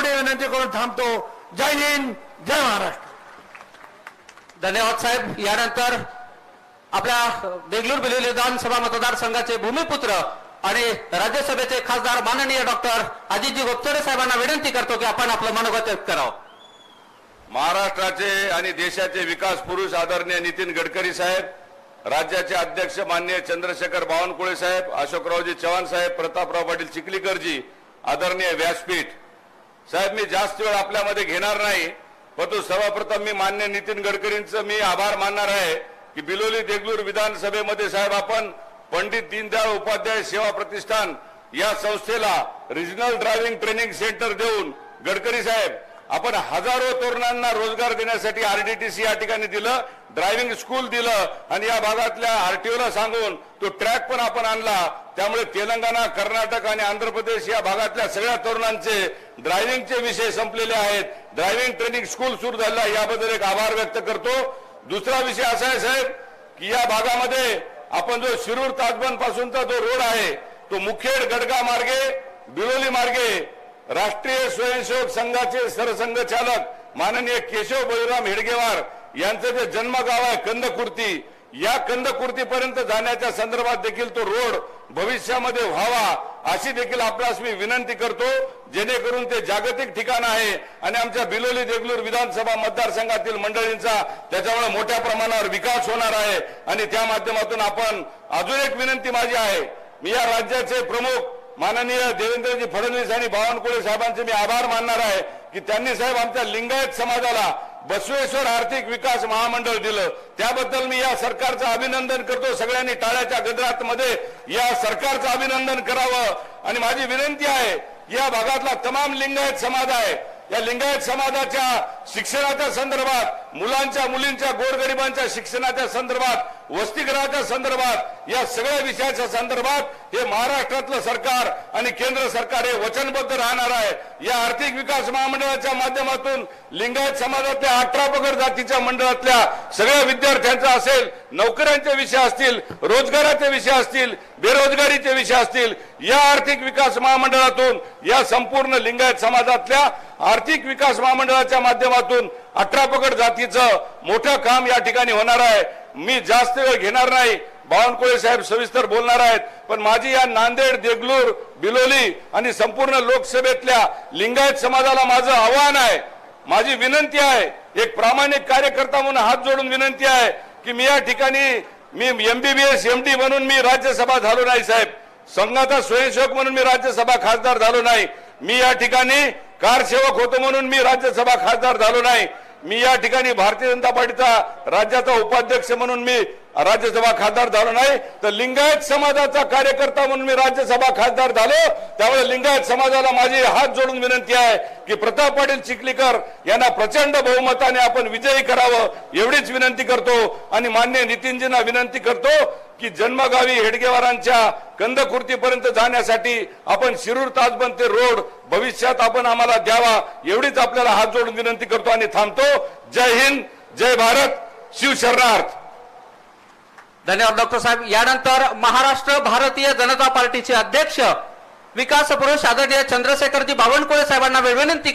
एवढी विनंती करून थांबतो. जय हिंद, जय महाराष्ट्र. धन्यवाद साहेब. यानंतर आपल्या देगलूर बिलोली विधानसभा मतदारसंघाचे भूमिपुत्र आणि राज्यसभेचे खासदार माननीय डॉक्टर अजितजी गोपचडे साहेबांना विनंती करतो की आपण आपलं मनोगत व्यक्त करावं. महाराष्ट्राचे आणि देशाचे विकास पुरुष आदरणीय नितीन गडकरी साहेब, राज्याचे अध्यक्ष माननीय चंद्रशेखर बावनकुळे साहेब, अशोकरावजी चव्हाण साहेब, प्रतापराव पाटील चिखलीकरजी, आदरणीय व्यासपीठ साहेब, मी जास्त वेळ आपल्यामध्ये घेणार नाही, परंतु सर्वप्रथम मी माननीय नितीन गडकरींचं मी आभार मानणार आहे की बिलोली देगलूर विधानसभेमध्ये साहेब आपण पंडित दीनदयाळ उपाध्याय सेवा प्रतिष्ठान या संस्थेला रिजनल ड्रायव्हिंग ट्रेनिंग सेंटर देऊन गडकरी साहेब आपण हजारो तरुणांना रोजगार देण्यासाठी आरडीटीसी या ठिकाणी दिलं, ड्रायव्हिंग स्कूल दिलं आणि या भागातल्या आरटीओला सांगून तो ट्रॅक पण आपण आणला. त्यामुळे तेलंगणा, कर्नाटक आणि आंध्र प्रदेश या भागातल्या सगळ्या तरुणांचे ड्रायव्हिंगचे विषय संपलेले आहेत. ड्रायव्हिंग ट्रेनिंग स्कूल सुरू झाला, याबद्दल एक आभार व्यक्त करतो. दुसरा विषय असा आहे साहेब की या भागामध्ये आपण जो शिरूर ताजबंद पासूनचा जो रोड आहे तो मुखेड गडगा मार्गे बिलोली मार्गे राष्ट्रीय स्वयंसेवक संघाचे सरसंघचालक माननीय केशव बळीराम हेडगेवार यांचं जे जन्मगाव आहे कंदकुर्ती, या कंदकुर्तीपर्यंत जाण्याच्या संदर्भात देखील तो रोड भविष्यामध्ये व्हावा अशी देखील आपल्यास मी विनंती करतो, जेणेकरून ते जागतिक ठिकाण आहे आणि आमच्या बिलोली देगलूर विधानसभा मतदारसंघातील मंडळींचा त्याच्यामुळे मोठ्या प्रमाणावर विकास होणार आहे. आणि त्या माध्यमातून आपण अजून एक विनंती माझी आहे, मी या राज्याचे प्रमुख माननीय देवेंद्रजी फडणवीस आणि बावनकुळे साहेबांचे मी आभार मानणार आहे की त्यांनी साहेब आमच्या लिंगायत समाजाला बसवेश्वर आर्थिक विकास महामंडळ दिलं. त्याबद्दल मी या सरकारचं अभिनंदन करतो. सगळ्यांनी टाळ्याच्या गजरातमध्ये या सरकारचं अभिनंदन करावं. आणि माझी विनंती आहे, या भागातला तमाम लिंगायत समाज आहे, या लिंगायत समाजाच्या शिक्षणाच्या संदर्भात, मुलांच्या मुलींच्या गोरगरिबांच्या शिक्षणाच्या संदर्भात, वसतिगृहाच्या संदर्भात, या सगळ्या विषयाच्या संदर्भात हे महाराष्ट्रातलं सरकार आणि केंद्र सरकार हे वचनबद्ध राहणार आहे. या आर्थिक विकास महामंडळाच्या माध्यमातून लिंगायत समाजातल्या 18 पगड जातीच्या मंडळातल्या सगळ्या विद्यार्थ्यांचा असेल, नोकऱ्यांचे विषय असतील, रोजगाराचे विषय असतील, बेरोजगारीचे विषय असतील, या आर्थिक विकास महामंडळातून या संपूर्ण लिंगायत समाजातल्या आर्थिक विकास महामंडळाच्या माध्यमातून 18 पगड जातीचं मोठं काम या ठिकाणी होणार आहे. मी जास्त वेळ घेणार नाही, बावनकुळे साहेब सविस्तर बोलणार आहेत, पण माझी या नांदेड, देगलूर, बिलोली आणि संपूर्ण लोकसभेतल्या लिंगायत समाजाला माझं आव्हान आहे, माझी विनंती आहे, एक प्रामाणिक कार्यकर्ता म्हणून हात जोडून विनंती आहे की मी या ठिकाणी मी MBBS MD म्हणून मी राज्यसभा झालो नाही साहेब, संघाचा स्वयंसेवक म्हणून मी राज्यसभा खासदार झालो नाही, मी या ठिकाणी कारसेवक होतो म्हणून मी राज्यसभा खासदार झालो नाही, मी या ठिकाणी भारतीय जनता पार्टीचा राज्याचा उपाध्यक्ष म्हणून मी राज्यसभा खासदार झालो नाही, तर लिंगायत समाजाचा कार्यकर्ता म्हणून मी राज्यसभा खासदार झालो. त्यामुळे लिंगायत समाजाला माझी हात जोडून विनंती आहे की प्रताप पाटील चिखलीकर यांना प्रचंड बहुमताने आपण विजयी करावं, एवढीच विनंती करतो. आणि माननीय नितीनजींना विनंती करतो की जन्मगावी हेडगेवारांच्या कंदकुर्तीपर्यंत जाण्यासाठी आपण शिरूर ताजबंद ते रोड भविष्यात आपण आम्हाला द्यावा, एवढीच आपल्याला हात जोडून विनंती करतो आणि थांबतो. जय हिंद, जय भारत, शिवशरणार्थ. धन्यवाद डॉक्टर साहेब. यानंतर महाराष्ट्र भारतीय जनता पार्टीचे अध्यक्ष विकास पुरुष आदरणीय चंद्रशेखरजी बावनकुळे साहेबांना विनंती